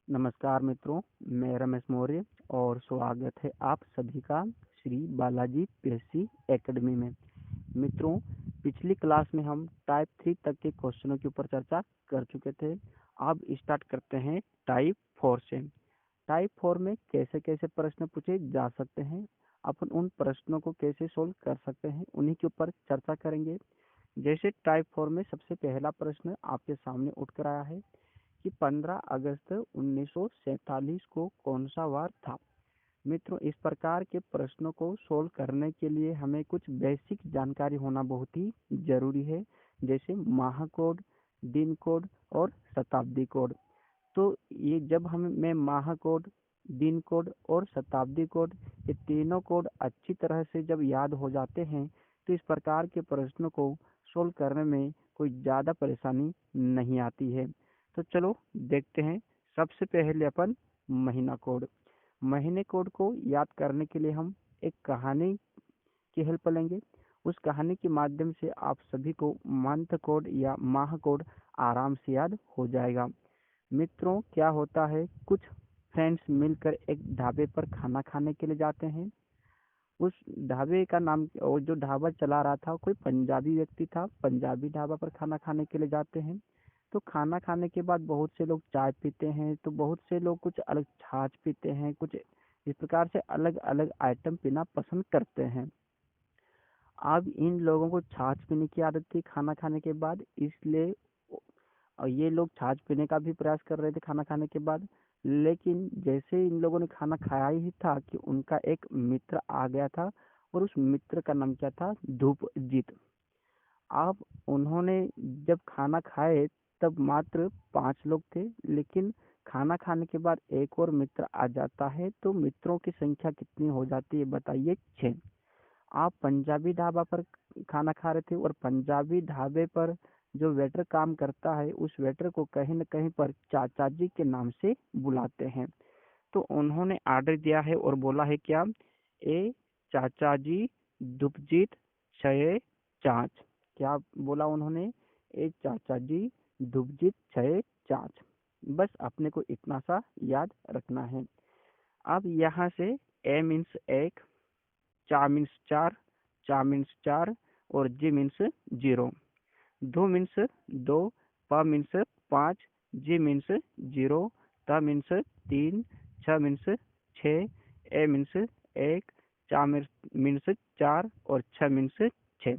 नमस्कार मित्रों, मैं रमेश मौर्य और स्वागत है आप सभी का श्री बालाजी पीएससी एकेडमी में। मित्रों, पिछली क्लास में हम टाइप 3 तक के क्वेश्चनों के ऊपर चर्चा कर चुके थे। अब स्टार्ट करते हैं टाइप 4 से। टाइप 4 में कैसे कैसे प्रश्न पूछे जा सकते हैं, अपन उन प्रश्नों को कैसे सोल्व कर सकते हैं, उन्हीं के ऊपर चर्चा करेंगे। जैसे टाइप 4 में सबसे पहला प्रश्न आपके सामने उठ कर आया है कि 15 अगस्त 1947 को कौन सा वार था। मित्रों, इस प्रकार के प्रश्नों को सोल्व करने के लिए हमें कुछ बेसिक जानकारी होना बहुत ही जरूरी है, जैसे माह कोड, दिन कोड और शताब्दी कोड। तो ये जब हमें माह कोड, दिन कोड और शताब्दी कोड, ये तीनों कोड अच्छी तरह से जब याद हो जाते हैं तो इस प्रकार के प्रश्नों को सोल्व करने में कोई ज़्यादा परेशानी नहीं आती है। तो चलो देखते हैं। सबसे पहले अपन महीना कोड। महीने कोड को याद करने के लिए हम एक कहानी की हेल्प लेंगे। उस कहानी के माध्यम से आप सभी को मंथ कोड या माह कोड आराम से याद हो जाएगा। मित्रों, क्या होता है, कुछ फ्रेंड्स मिलकर एक ढाबे पर खाना खाने के लिए जाते हैं। उस ढाबे का नाम, और जो ढाबा चला रहा था कोई पंजाबी व्यक्ति था। पंजाबी ढाबा पर खाना खाने के लिए जाते हैं। तो खाना खाने के बाद बहुत से लोग चाय पीते हैं, तो बहुत से लोग कुछ अलग छाछ पीते हैं, कुछ इस प्रकार से अलग अलग आइटम पीना पसंद करते हैं। अब इन लोगों को छाछ पीने की आदत थी खाना खाने के बाद, इसलिए ये लोग छाछ पीने का भी प्रयास कर रहे थे खाना खाने के बाद। लेकिन जैसे इन लोगों ने खाना खाया ही था कि उनका एक मित्र आ गया था, और उस मित्र का नाम क्या था, धूपजीत। अब उन्होंने जब खाना खाए तब मात्र 5 लोग थे, लेकिन खाना खाने के बाद एक और मित्र आ जाता है, तो मित्रों की संख्या कितनी हो जाती है बताइए, 6। आप पंजाबी ढाबा पर खाना खा रहे थे, और पंजाबी ढाबे पर जो वेटर काम करता है उस वेटर को कहीं न कहीं पर चाचा जी के नाम से बुलाते हैं। तो उन्होंने ऑर्डर दिया है और बोला है क्या, ए चाचा जी दुपजीत छः चाँच। क्या बोला उन्होंने, ए चाचा जी दुपजीत छः चाँच। बस अपने को इतना सा याद रखना है। अब यहाँ से ए मीन्स एक, चा मीन्स चार, चा मीन्स चार और जी मीन्स जीरो। दो मीन्स दो, प मीन्स 5, जी मीन्स जीरो, त मीन्स 3, छ मीन्स 6, ए मीन्स 1, चा मीन्स 4 और छ मीन्स 6।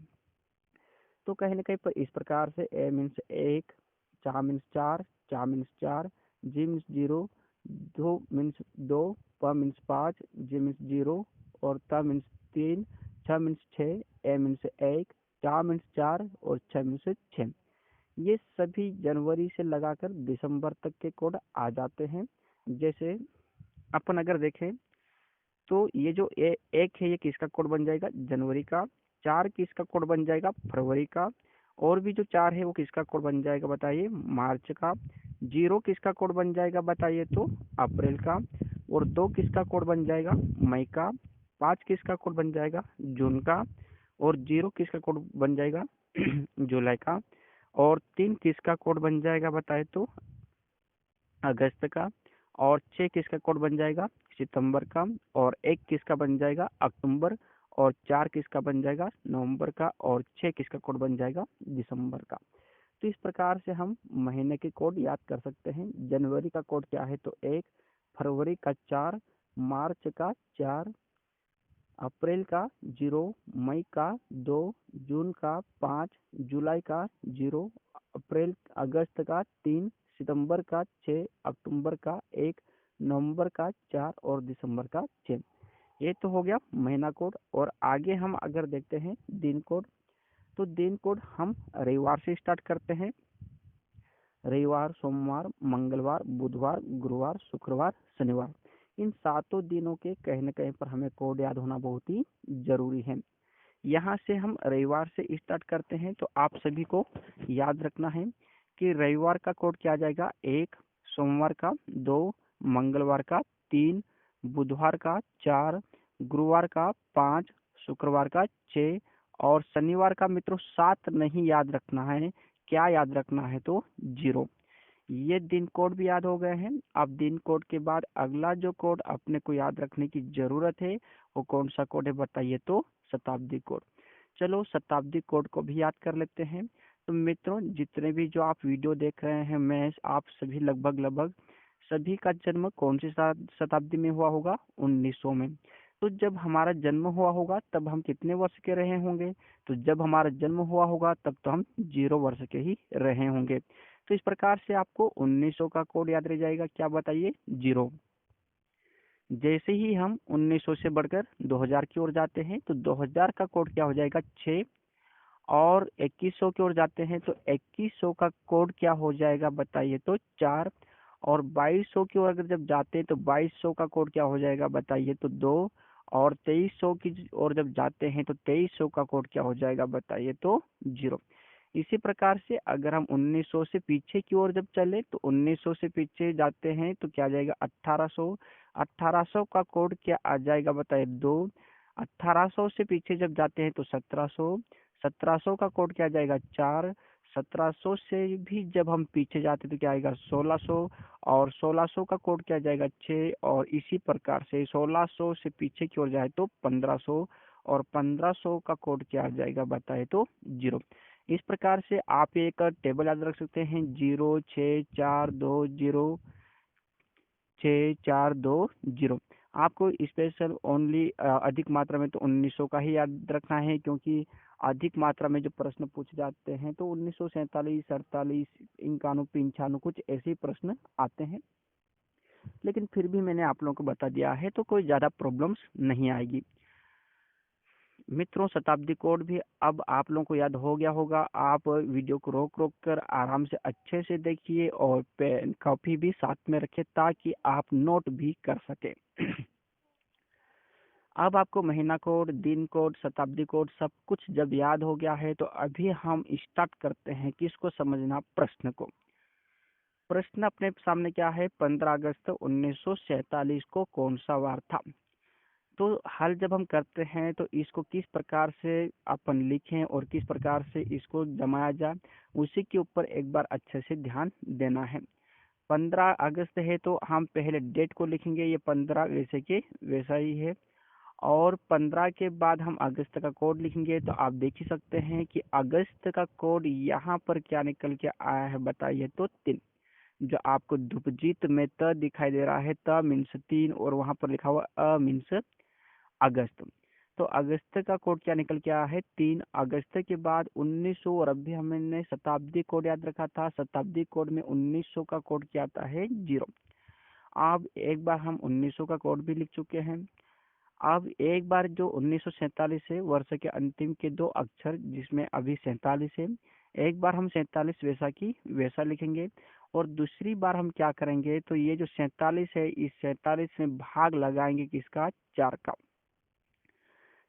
तो कहीं ना कहीं पर इस प्रकार से ए मीन्स 1, चा मीन्स 4, चा मीन्स 4, जी मीन्स जीरो, दो मीन्स 2, प मीन्स 5, जी मीन्स जीरो और त मीन्स 3, छ मीन्स 6, ए मीन्स 1, चा मीन्स 4 और छ मीन्स 6। ये सभी जनवरी से लगाकर दिसंबर तक के कोड आ जाते हैं। जैसे अपन अगर देखें तो ये जो एक है ये किसका कोड बन जाएगा, जनवरी का। 4 किसका कोड बन जाएगा, फरवरी का। और भी जो 4 है वो किसका कोड बन जाएगा बताइए, मार्च का। 0 किसका कोड बन जाएगा बताइए, तो अप्रैल का। और 2 किसका कोड बन जाएगा, मई का। 5 किसका कोड बन जाएगा, जून का। और 0 किसका कोड बन जाएगा, जुलाई का। और 3 किसका कोड बन जाएगा बताए तो अगस्त का। और 6 किसका कोड बन जाएगा, सितंबर का। और 1 किसका बन जाएगा, अक्टूबर। और 4 किसका बन जाएगा, नवंबर का। और 6 किसका कोड बन जाएगा, दिसंबर का। तो इस प्रकार से हम महीने के कोड याद कर सकते हैं। जनवरी का कोड क्या है, तो 1, फरवरी का 4, मार्च का 4, अप्रैल का 0, मई का 2, जून का 5, जुलाई का 0, अगस्त का 3, सितंबर का 6, अक्टूबर का 1, नवंबर का 4 और दिसंबर का 6। ये तो हो गया महीना कोड। और आगे हम अगर देखते हैं दिन कोड, तो दिन कोड हम रविवार से स्टार्ट करते हैं। रविवार, सोमवार, मंगलवार, बुधवार, गुरुवार, शुक्रवार, शनिवार, इन 7 दिनों के कहीं न कहीं पर हमें कोड याद होना बहुत ही जरूरी है। यहाँ से हम रविवार से स्टार्ट करते हैं, तो आप सभी को याद रखना है कि रविवार का कोड क्या आ जाएगा, 1, सोमवार का 2, मंगलवार का 3, बुधवार का 4, गुरुवार का 5, शुक्रवार का 6 और शनिवार का मित्रों 7 नहीं याद रखना है। क्या याद रखना है, तो 0। ये दिन कोड भी याद हो गए हैं। अब दिन कोड के बाद अगला जो कोड अपने को याद रखने की जरूरत है वो कौन सा कोड है बताइए? तो शताब्दी कोड। चलो शताब्दी कोड को भी याद कर लेते हैं। तो मित्रों, जितने भी जो आप वीडियो देख रहे हैं, मैं आप सभी लगभग लगभग सभी का जन्म कौन सी शताब्दी में हुआ होगा? 1900 में। तो जब हमारा जन्म हुआ होगा तब हम कितने वर्ष के रहे होंगे? तो जब हमारा जन्म हुआ होगा तब तो हम 0 वर्ष के ही रहे होंगे। तो इस प्रकार से आपको 1900 का कोड याद रह जाएगा, क्या बताइए? 0। जैसे ही हम 1900 से बढ़कर 2000 की ओर जाते हैं तो 2000 का कोड क्या हो जाएगा? 6। और 2100 की ओर जाते हैं तो 2100 का कोड क्या हो जाएगा बताइए? तो 4। और 2200 की ओर अगर जब जाते हैं तो 2200 का कोड क्या हो जाएगा बताइए? तो 2। और 2300 की ओर जब जाते हैं तो 2300 का कोड क्या हो जाएगा बताइए? तो 0। इसी प्रकार से अगर हम 1900 से पीछे की ओर जब चले तो 1900 से पीछे जाते हैं तो क्या आ जाएगा? 1800। 1800 का कोड क्या आ जाएगा बताइए? 2। 1800 से पीछे जब जाते हैं तो 1700। 1700 का कोड क्या आ जाएगा? 4। 1700 से भी जब हम पीछे जाते हैं तो क्या आएगा? 1600। और 1600 का कोड क्या आ जाएगा? 6। और इसी प्रकार से 1600 से पीछे की ओर जाए तो 1500। और 1500 का कोड क्या आ जाएगा बताए? तो 0। इस प्रकार से आप एक टेबल याद रख सकते हैं, 0 6 4 2 0 6 4 2 0। आपको स्पेशल ओनली अधिक मात्रा में तो 1900 का ही याद रखना है, क्योंकि अधिक मात्रा में जो प्रश्न पूछे जाते हैं तो 1947 48 51 95 कुछ ऐसे ही प्रश्न आते हैं। लेकिन फिर भी मैंने आप लोगों को बता दिया है तो कोई ज़्यादा प्रॉब्लम्स नहीं आएगी। मित्रों, शताब्दी कोड भी अब आप लोगों को याद हो गया होगा। आप वीडियो को रोक रोक कर आराम से अच्छे से देखिए और पेन कॉपी भी साथ में रखें ताकि आप नोट भी कर सकें। अब आपको महीना कोड, दिन कोड, शताब्दी कोड सब कुछ जब याद हो गया है तो अभी हम स्टार्ट करते हैं किसको समझना? प्रश्न को। प्रश्न अपने सामने क्या है? 15 अगस्त 1947 को कौन सा वार था? तो हल जब हम करते हैं तो इसको किस प्रकार से अपन लिखें और किस प्रकार से इसको जमाया जाए, उसी के ऊपर एक बार अच्छे से ध्यान देना है। 15 अगस्त है तो हम पहले डेट को लिखेंगे, ये 15 वैसे के वैसा ही है। और 15 के बाद हम अगस्त का कोड लिखेंगे तो आप देख ही सकते हैं कि अगस्त का कोड यहाँ पर क्या निकल के आया है बताइए? तो 3। जो आपको ध्रुपजीत में त दिखाई दे रहा है, त मीन्स 3 और वहां पर लिखा हुआ अ मीन्स अगस्त। तो अगस्त का कोड क्या निकल के आया है? 3। अगस्त के बाद 1900 और अभी हमने शताब्दी कोड याद रखा था, शताब्दी कोड में 1900 का कोड क्या आता है? 0। अब एक बार हम 1900 का कोड भी लिख चुके हैं। अब एक बार जो 1947 है, वर्ष के अंतिम के 2 अक्षर जिसमें अभी 47 है, एक बार हम 47 वैसा की वैसा लिखेंगे। और दूसरी बार हम क्या करेंगे? तो ये जो 47 है, इस 47 में भाग लगाएंगे किसका? 4 का।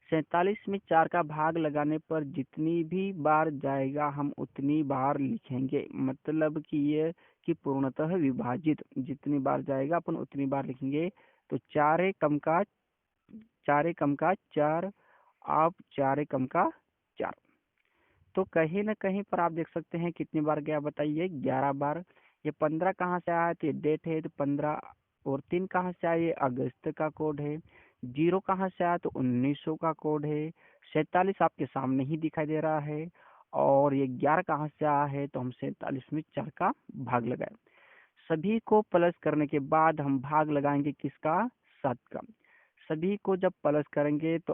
47 में 4 का भाग लगाने पर जितनी भी बार जाएगा हम उतनी बार लिखेंगे, मतलब कि ये कि पूर्णतः विभाजित जितनी बार जाएगा अपन उतनी बार लिखेंगे। तो 4 आप 4 कम का 4। तो कहीं ना कहीं पर आप देख सकते हैं कितनी बार गया बताइए? 11 बार। ये 15 कहाँ से आया? तो ये डेट है तो 15। और 3 कहाँ से आया? ये अगस्त का कोड है। 0 कहाँ से आया? तो 1900 का कोड है। 47 आपके सामने ही दिखाई दे रहा है। और ये 11 कहाँ से आया है? तो हम 47 में 4 का भाग लगाए। सभी को प्लस करने के बाद हम भाग लगाएंगे किसका? 7 का। सभी को जब प्लस करेंगे तो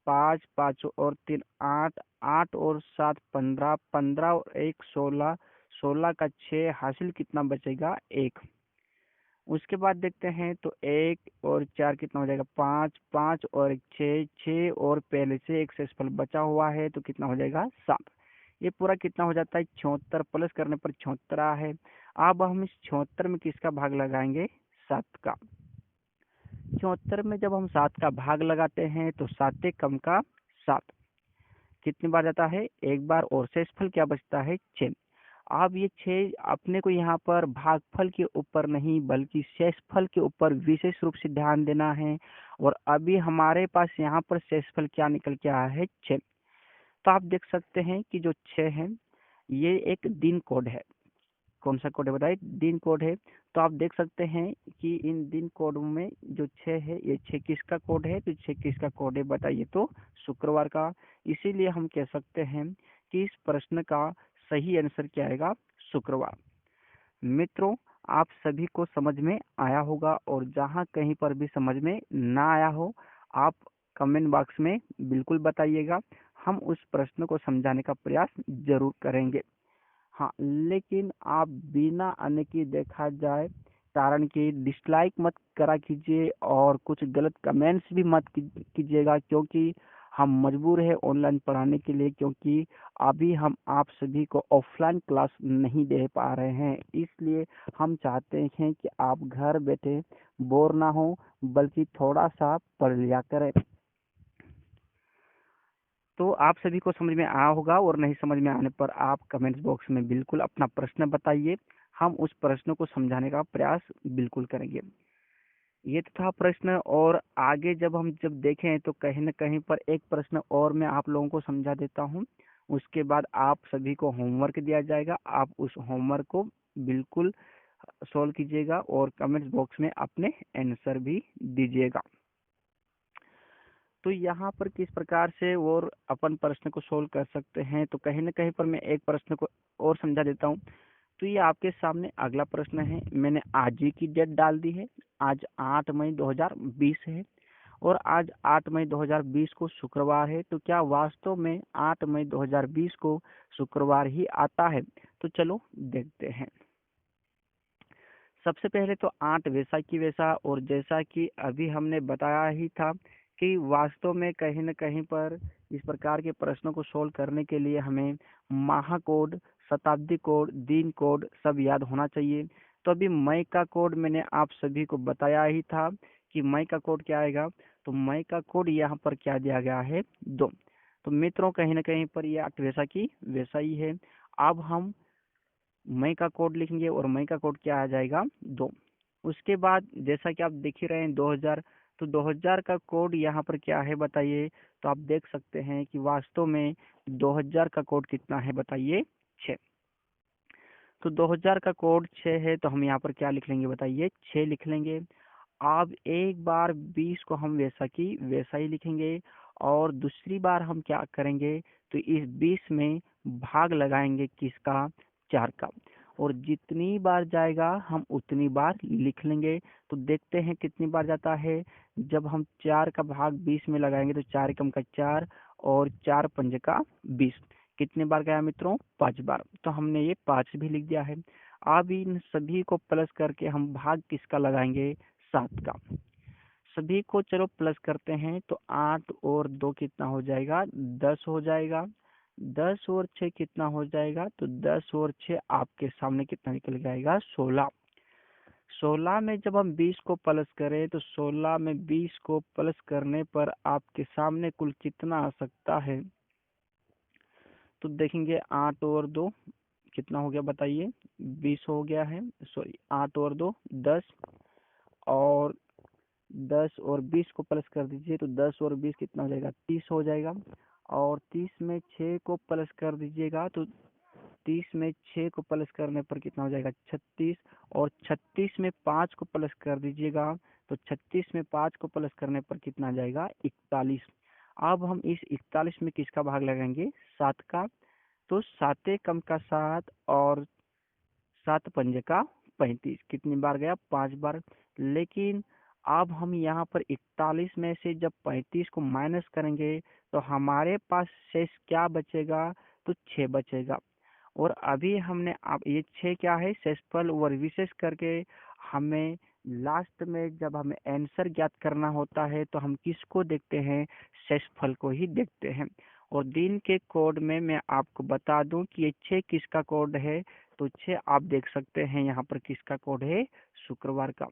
5 5 और 3 8 8 और 7 15 15 और 1 16 16 का 6 हासिल कितना बचेगा? 1। उसके बाद देखते हैं तो 1 और 4 कितना हो जाएगा? 5 5 और 1 6 6 और पहले से एक शेषफल बचा हुआ है तो कितना हो जाएगा? 7। ये पूरा कितना हो जाता है? 76। प्लस करने पर 76 आ है। अब हम इस 76 में किसका भाग लगाएंगे? 7 का। 74 में जब हम 7 का भाग लगाते हैं तो 7 कम का 7 कितनी बार जाता है? एक बार। और शेषफल क्या बचता है? 6। अब ये 6 अपने को यहाँ पर भागफल के ऊपर नहीं बल्कि शेषफल के ऊपर विशेष रूप से ध्यान देना है। और अभी हमारे पास यहाँ पर शेषफल क्या निकल के आया है? 6। तो आप देख सकते हैं कि जो 6 है ये एक दिन कोड है। कौन सा कोड है बताइए, दिन कोड है। तो आप देख सकते हैं कि इन दिन कोड में जो 6 है, ये 6 किसका कोड है, तो 6 किसका कोड है बताइए, तो शुक्रवार का। इसीलिए हम कह सकते हैं कि इस प्रश्न का सही आंसर क्या आएगा, शुक्रवार। मित्रों, आप सभी को समझ में आया होगा, और जहाँ कहीं पर भी समझ में ना आया हो, आप कमेंट बॉक्स में बिल्कुल बताइएगा, हम उस प्रश्न को समझाने का प्रयास जरूर करेंगे। हाँ, लेकिन आप बिना अन्य की देखा जाए कारण कि डिसलाइक मत करा कीजिए और कुछ गलत कमेंट्स भी मत कीजिएगा, क्योंकि हम मजबूर है ऑनलाइन पढ़ाने के लिए, क्योंकि अभी हम आप सभी को ऑफलाइन क्लास नहीं दे पा रहे हैं। इसलिए हम चाहते हैं कि आप घर बैठे बोर ना हो, बल्कि थोड़ा सा पढ़ लिया करें। तो आप सभी को समझ में आया होगा, और नहीं समझ में आने पर आप कमेंट्स बॉक्स में बिल्कुल अपना प्रश्न बताइए, हम उस प्रश्न को समझाने का प्रयास बिल्कुल करेंगे। ये तो था प्रश्न, और आगे जब देखें तो कहीं न कहीं पर एक प्रश्न और मैं आप लोगों को समझा देता हूँ। उसके बाद आप सभी को होमवर्क दिया जाएगा, आप उस होमवर्क को बिल्कुल सॉल्व कीजिएगा और कमेंट्स बॉक्स में अपने आंसर भी दीजिएगा। तो यहाँ पर किस प्रकार से और अपन प्रश्न को सोल्व कर सकते हैं, तो कहीं न कहीं पर मैं एक प्रश्न को और समझा देता हूँ। तो ये आपके सामने अगला प्रश्न है, मैंने आज ही की डेट डाल दी है। आज 8 मई 2020 है, और आज 8 मई 2020 को शुक्रवार है। तो क्या वास्तव में 8 मई 2020 को शुक्रवार ही आता है? तो चलो देखते हैं। सबसे पहले तो 8 वैसा की वैसा, और जैसा कि अभी हमने बताया ही था कि वास्तव में कहीं न कहीं पर इस प्रकार के प्रश्नों को सोल्व करने के लिए हमें माह कोड, शताब्दी कोड, दिन कोड सब याद होना चाहिए। तो अभी मई का कोड मैंने आप सभी को बताया ही था कि मई का कोड क्या आएगा। तो मई का कोड यहाँ पर क्या दिया गया है, 2। तो मित्रों, कहीं न कहीं पर यह वैसा की वैसा ही है। अब हम मई का कोड लिखेंगे, और मई का कोड क्या आ जाएगा, 2। उसके बाद जैसा कि आप देख ही रहे हैं 2000, तो 2000 का कोड यहाँ पर क्या है बताइए। तो आप देख सकते हैं कि वास्तव में 2000 का कोड कितना है बताइए, 6। तो 2000 का कोड 6 है, तो हम यहाँ पर क्या लिख लेंगे बताइए, 6 लिख लेंगे। अब एक बार 20 को हम वैसा की वैसा ही लिखेंगे, और दूसरी बार हम क्या करेंगे, तो इस 20 में भाग लगाएंगे किसका, 4 का, और जितनी बार जाएगा हम उतनी बार लिख लेंगे। तो देखते हैं कितनी बार जाता है। जब हम 4 का भाग 20 में लगाएंगे तो 4 एकम का 4, और 4 पंजे का 20, कितने बार गया मित्रों, 5 बार। तो हमने ये 5 भी लिख दिया है। अब इन सभी को प्लस करके हम भाग किसका लगाएंगे, 7 का। सभी को चलो प्लस करते हैं, तो 8 और 2 कितना हो जाएगा, 10 हो जाएगा। 10 और 6 कितना हो जाएगा, तो 10 और 6 आपके सामने कितना निकल जाएगा, 16। 16 में जब हम 20 को प्लस करें, तो 16 में 20 को प्लस करने पर आपके सामने कुल कितना आ सकता है। तो देखेंगे 8 और 2 कितना हो गया बताइए, 20 हो गया है। सॉरी, 8 और 2 10, और 10 और 20 को प्लस कर दीजिए, तो 10 और 20 कितना हो जाएगा, 30 हो जाएगा। और 30 में 6 को प्लस कर दीजिएगा, तो 30 में 6 को प्लस करने पर कितना हो जाएगा, 36। और 36 में 5 को प्लस कर दीजिएगा, तो 36 में 5 को प्लस करने पर कितना आ जाएगा, 41। अब हम इस 41 में किसका भाग लगाएंगे, 7 का। तो 7 कम का 7, और 7 पंजे का 35, कितनी बार गया, 5 बार। लेकिन अब हम यहाँ पर 41 में से जब 35 को माइनस करेंगे, तो हमारे पास शेष क्या बचेगा, तो 6 बचेगा। और अभी हमने अब ये 6 क्या है, शेषफल, और विशेष करके हमें लास्ट में जब हमें आंसर ज्ञात करना होता है, तो हम किसको देखते हैं, शेषफल को ही देखते हैं। और दिन के कोड में मैं आपको बता दूं कि ये 6 किसका कोड है। तो 6 आप देख सकते हैं यहाँ पर किसका कोड है, शुक्रवार का।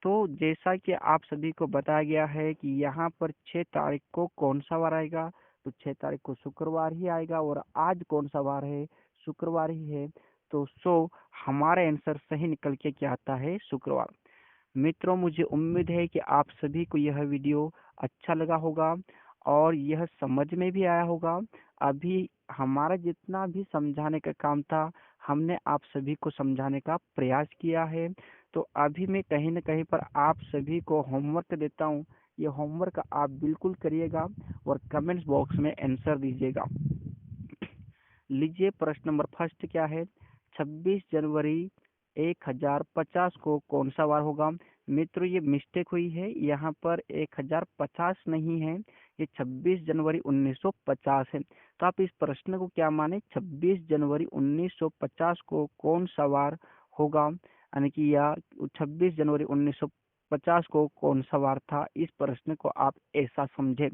तो जैसा कि आप सभी को बताया गया है कि यहाँ पर 6 तारीख को कौन सा वार आएगा, तो 6 तारीख को शुक्रवार ही आएगा, और आज कौन सा वार है, शुक्रवार ही है। तो हमारा आंसर सही निकल के क्या आता है, शुक्रवार। मित्रों, मुझे उम्मीद है कि आप सभी को यह वीडियो अच्छा लगा होगा, और यह समझ में भी आया होगा। अभी हमारा जितना भी समझाने का काम था हमने आप सभी को समझाने का प्रयास किया है। तो अभी मैं कहीं न कहीं पर आप सभी को होमवर्क देता हूँ। ये होमवर्क आप बिल्कुल करिएगा और कमेंट्स बॉक्स में आंसर दीजिएगा। लीजिए प्रश्न नंबर फर्स्ट क्या है। 26 जनवरी 1050 को कौन सा वार होगा। मित्रों ये मिस्टेक हुई है, यहाँ पर 1050 नहीं है, ये 26 जनवरी 1950 है। तो आप इस प्रश्न को क्या माने, 26 जनवरी 1950 को कौन सा वार होगा, यानी कि या 26 जनवरी 1950 को कौन सा वार था, इस प्रश्न को आप ऐसा समझे।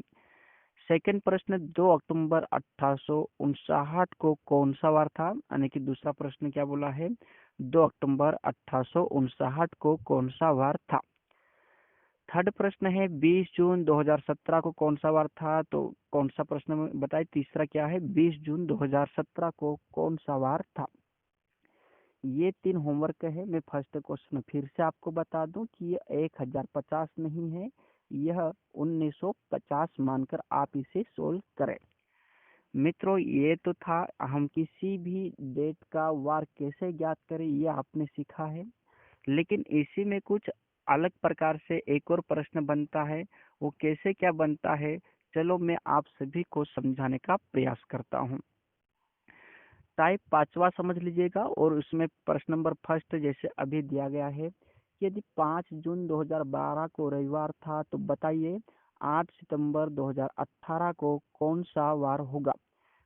सेकंड प्रश्न, 2 अक्टूबर 1859 को कौन सा वार था, यानी कि दूसरा प्रश्न क्या बोला है, 2 अक्टूबर 1859 को कौन सा वार था। थर्ड प्रश्न है, 20 जून 2017 को कौन सा वार था, तो कौन सा प्रश्न में बताइए। तीसरा क्या है, 20 जून 2017 को कौन सा वार था। ये 3 होमवर्क है। मैं फर्स्ट क्वेश्चन फिर से आपको बता दूं कि ये 1050 नहीं है, यह 1950 मानकर आप इसे सोल्व करें। मित्रों ये तो था, हम किसी भी डेट का वार कैसे ज्ञात करें ये आपने सीखा है। लेकिन इसी में कुछ अलग प्रकार से एक और प्रश्न बनता है, वो कैसे क्या बनता है, चलो मैं आप सभी को समझाने का प्रयास करता हूँ। टाइप पांचवा समझ लीजिएगा और उसमें प्रश्न नंबर फर्स्ट जैसे अभी दिया गया है कि यदि 5 जून 2012 को रविवार था तो बताइए 8 सितंबर 2018 को कौन सा वार होगा।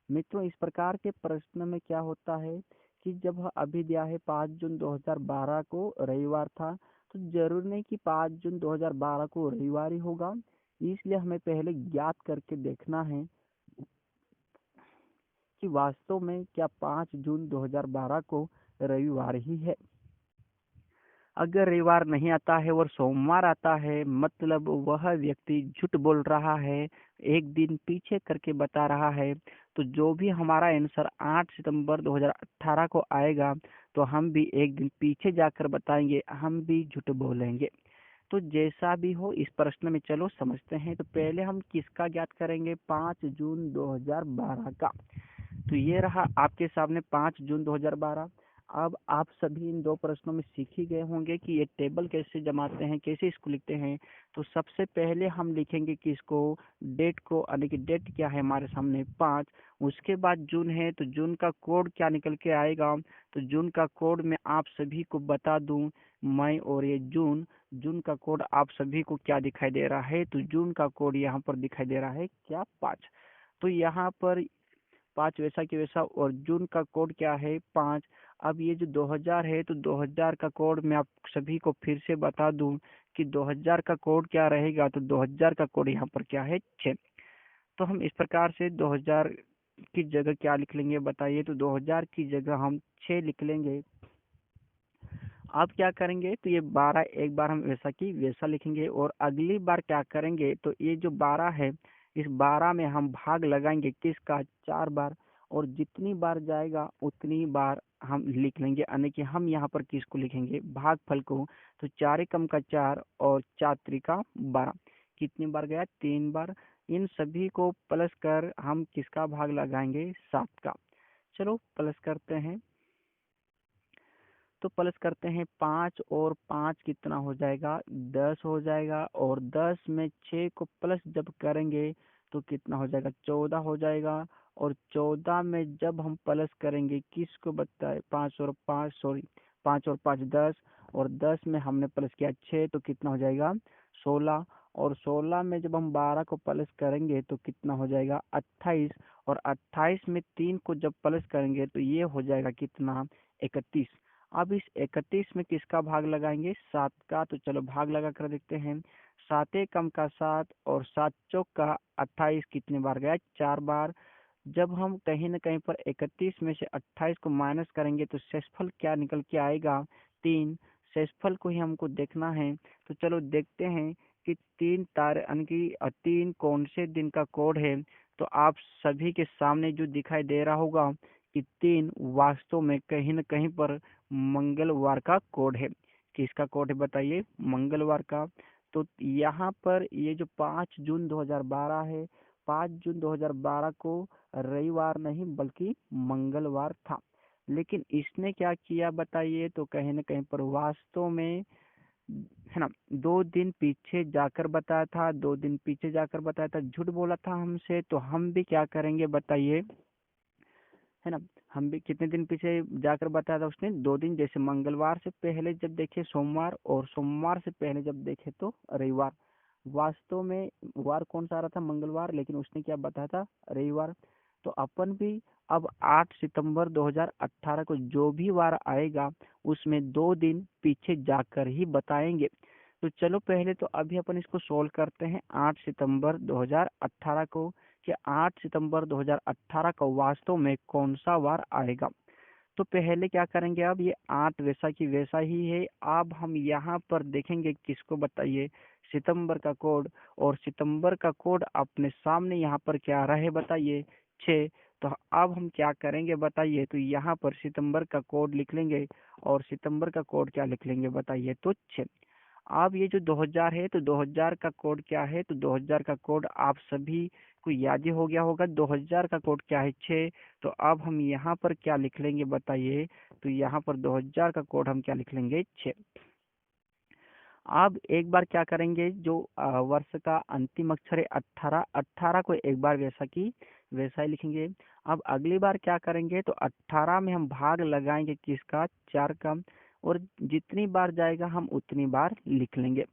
मित्रों इस प्रकार के प्रश्न में क्या होता है कि जब अभी दिया है 5 जून 2012 को रविवार था, तो जरूर नहीं कि 5 जून 2012 को रविवार ही होगा। इसलिए हमें पहले ज्ञात करके देखना है कि वास्तव में क्या 5 जून 2012 को रविवार ही है। अगर रविवार नहीं आता है और सोमवार आता है, मतलब वह व्यक्ति झूठ बोल रहा है, एक दिन पीछे करके बता रहा है, तो जो भी हमारा आंसर 8 सितंबर 2018 को आएगा, तो हम भी एक दिन पीछे जाकर बताएंगे, हम भी झूठ बोलेंगे। तो जैसा भी हो इस प्रश्न में चलो समझते हैं। तो पहले हम किसका ज्ञात करेंगे, 5 जून 2012 का। तो ये रहा आपके सामने 5 जून 2012। अब आप सभी इन दो प्रश्नों में सीख ही गए होंगे कि ये टेबल कैसे जमाते हैं, कैसे इसको लिखते हैं। तो सबसे पहले हम लिखेंगे कि इसको डेट को, यानी कि डेट क्या है हमारे सामने 5, उसके बाद जून है तो जून का कोड क्या निकल के आएगा। तो जून का कोड मैं आप सभी को बता दूं, मई और ये जून, जून का कोड आप सभी को क्या दिखाई दे रहा है, तो जून का कोड यहाँ पर दिखाई दे रहा है क्या, 5। तो यहाँ पर 5 वैसा कि वैसा, और जून का कोड क्या है, 5। अब ये जो 2000 है, तो 2000 का कोड मैं आप सभी को फिर से बता दूं कि 2000 का कोड क्या रहेगा, तो 2000 का कोड यहाँ पर क्या है, 6। तो हम इस प्रकार से 2000 की जगह क्या लिख लेंगे बताइए, तो 2000 की जगह हम 6 लिख लेंगे। अब क्या करेंगे, तो ये 12 एक बार हम वैसा की वैसा लिखेंगे, और अगली बार क्या करेंगे, तो ये जो 12 है, इस 12 में हम भाग लगाएंगे किसका, 4 बार, और जितनी बार जाएगा उतनी बार हम लिख लेंगे, यानी कि हम यहाँ पर किसको लिखेंगे, भागफल को। तो 4 एकम का 4 और 4 त्रिका 12, कितनी बार गया, 3 बार। इन सभी को प्लस कर हम किसका भाग लगाएंगे, 7 का। चलो प्लस करते हैं। तो प्लस करते हैं, 5 और 5 कितना हो जाएगा, 10 हो जाएगा, और 10 में 6 को प्लस जब करेंगे तो कितना हो जाएगा, 14 हो जाएगा। और 14 में जब हम प्लस करेंगे किसको बताए, 5 और 5, सॉरी 5 और 5 10, और 10 में हमने प्लस किया 6, तो कितना हो जाएगा, 16। और 16 में जब हम 12 को प्लस करेंगे तो कितना हो जाएगा, 28। और 28 में 3 को जब प्लस करेंगे तो ये हो जाएगा कितना, 31। अब इस 31 में किसका भाग लगाएंगे, 7 का। तो चलो भाग लगा कर देखते हैं, 7 एकम का 7 और 7 चौक का 28, कितने बार गया, 4 बार। जब हम कहीं न कहीं पर 31 में से 28 को माइनस करेंगे तो शेषफल क्या निकल के आएगा, 3। शेषफल को ही हमको देखना है। तो चलो देखते हैं कि 3 यानी कि 3 कौन से दिन का कोड है। तो आप सभी के सामने जो दिखाई दे रहा होगा कि 3 वास्तव में कहीं न कहीं पर मंगलवार का कोड है। किसका कोड है बताइए, मंगलवार का। तो यहाँ पर ये जो 5 जून 2012 है, 5 जून 2012 को रविवार नहीं बल्कि मंगलवार था। लेकिन इसने क्या किया बताइए, तो कहीं न कहीं पर वास्तव में, है ना, 2 दिन पीछे जाकर बताया था, 2 दिन पीछे जाकर बताया था, झूठ बोला था हमसे। तो हम भी क्या करेंगे बताइए, है ना, हम भी कितने दिन पीछे जाकर बताया था उसने, 2 दिन, जैसे मंगलवार से पहले जब देखे सोमवार, और सोमवार से पहले जब देखे तो रविवार। वास्तव में वार कौन सा आ रहा था, मंगलवार, लेकिन उसने क्या बताया था, रविवार। तो अपन भी अब 8 सितंबर 2018 को जो भी वार आएगा उसमें 2 दिन पीछे जाकर ही बताएंगे। तो चलो पहले तो अभी अपन इसको सोल्व करते हैं 8 सितंबर 2018 को, कि 8 सितंबर 2018 को वास्तव में कौन सा वार आएगा। तो पहले क्या करेंगे, अब ये 8 वैसा की वैसा ही है। अब हम यहाँ पर देखेंगे किसको बताइए, सितंबर का कोड। और सितंबर का कोड अपने सामने यहाँ पर क्या आ रहा है बताइए, 6। तो अब हम क्या करेंगे बताइए, तो यहाँ पर सितंबर का कोड लिख लेंगे, और सितंबर का कोड क्या लिख लेंगे बताइए, तो 6। अब ये जो 2000 है, तो 2000 का कोड क्या है, तो 2000 का कोड आप सभी को याद ही हो गया होगा, 2000 का कोड क्या है, 6। तो अब हम यहाँ पर क्या लिख लेंगे बताइए, तो यहाँ पर 2000 का कोड हम क्या लिख लेंगे, 6। अब एक बार क्या करेंगे, जो वर्ष का अंतिम अक्षर है 18, 18 को एक बार वैसा की वैसा ही लिखेंगे। अब अगली बार क्या करेंगे, तो 18 में हम भाग लगाएंगे किसका, 4 का, और जितनी बार जाएगा हम उतनी बार लिख लेंगे।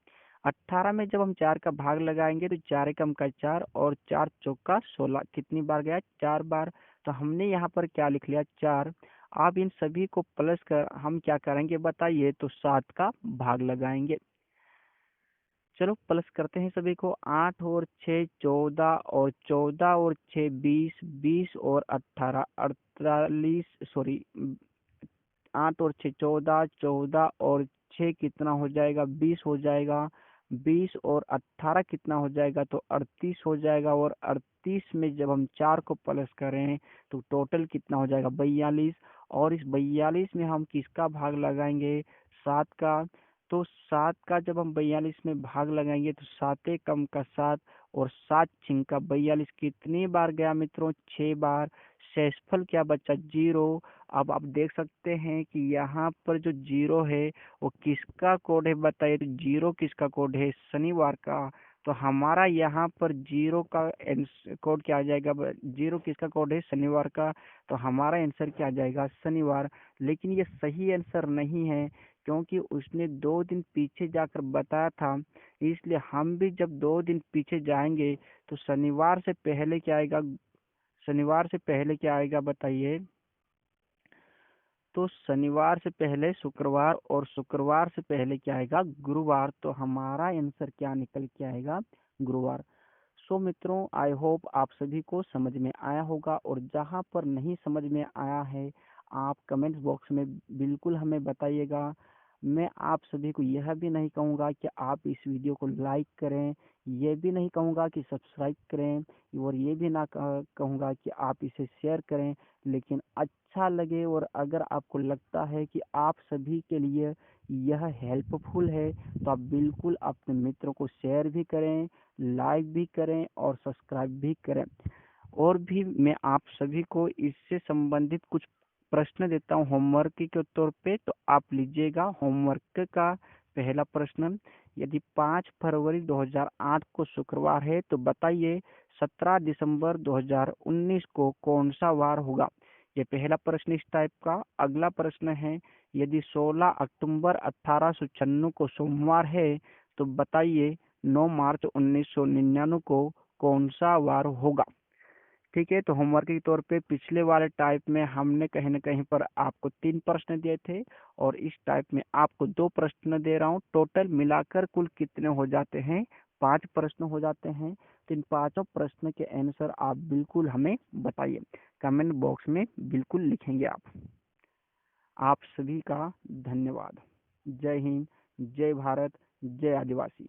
18 में जब हम 4 का भाग लगाएंगे तो 4 एकम का 4, और 4 चौका 16, कितनी बार गया, 4 बार। तो हमने यहाँ पर क्या लिख लिया, 4। अब इन सभी को प्लस कर हम क्या करेंगे बताइए, तो 7 का भाग लगाएंगे। चलो प्लस करते हैं सभी को, 8 और 6 14, और 14 और 6 20, 20 और 18 48, सॉरी, 8 और 6 14, 14 और 6 कितना हो जाएगा, 20 हो जाएगा। 20 और 18 कितना हो जाएगा, तो 38 हो जाएगा। और 38 में जब हम 4 को प्लस करें तो टोटल कितना हो जाएगा, 42। और इस 42 में हम किसका भाग लगाएंगे, 7 का। तो 7 का जब हम 42 में भाग लगाएंगे तो 7 कम का 7, और 7 छिंग का 42 कितनी बार गया मित्रों, 6 बार। शेषफल क्या बचा, 0। अब आप देख सकते हैं कि यहाँ पर जो 0 है वो किसका कोड है बताइए, तो 0 किसका कोड है, शनिवार का। तो हमारा यहाँ पर 0 का कोड क्या आ जाएगा, 0 किसका कोड है, शनिवार का। तो हमारा आंसर क्या आ जाएगा, शनिवार। लेकिन ये सही आंसर नहीं है, क्योंकि उसने 2 दिन पीछे जाकर बताया था। इसलिए हम भी जब 2 दिन पीछे जाएंगे तो शनिवार से पहले क्या आएगा, शनिवार से पहले क्या आएगा बताइए, तो शनिवार से पहले शुक्रवार, और शुक्रवार से पहले क्या आएगा, गुरुवार। तो हमारा आंसर क्या निकल के आएगा, गुरुवार। सो मित्रों, आई होप आप सभी को समझ में आया होगा, और जहाँ पर नहीं समझ में आया है आप कमेंट्स बॉक्स में बिल्कुल हमें बताइएगा। मैं आप सभी को यह भी नहीं कहूँगा कि आप इस वीडियो को लाइक करें, ये भी नहीं कहूँगा कि सब्सक्राइब करें, और ये भी ना कहूँगा कि आप इसे शेयर करें। लेकिन अच्छा लगे, और अगर आपको लगता है कि आप सभी के लिए यह हेल्पफुल है, तो आप बिल्कुल अपने मित्रों को शेयर भी करें, लाइक भी करें, और सब्सक्राइब भी करें। और भी मैं आप सभी को इससे संबंधित कुछ प्रश्न देता हूँ होमवर्क के तौर पे, तो आप लीजिएगा होमवर्क का पहला प्रश्न। यदि 5 फरवरी 2008 को शुक्रवार है तो बताइए 17 दिसंबर 2019 को कौन सा वार होगा। ये पहला प्रश्न इस टाइप का। अगला प्रश्न है, यदि 16 अक्टूबर 1896 को सोमवार है तो बताइए 9 मार्च 1999 को कौन सा वार होगा। ठीक है, तो होमवर्क के तौर पे पिछले वाले टाइप में हमने कहीं न कहीं पर आपको 3 प्रश्न दिए थे, और इस टाइप में आपको 2 प्रश्न दे रहा हूँ। टोटल मिलाकर कुल कितने हो जाते हैं, 5 प्रश्न हो जाते हैं। तो इन पाँचों प्रश्न के आंसर आप बिल्कुल हमें बताइए, कमेंट बॉक्स में बिल्कुल लिखेंगे आप सभी का धन्यवाद। जय हिंद, जय भारत, जय आदिवासी।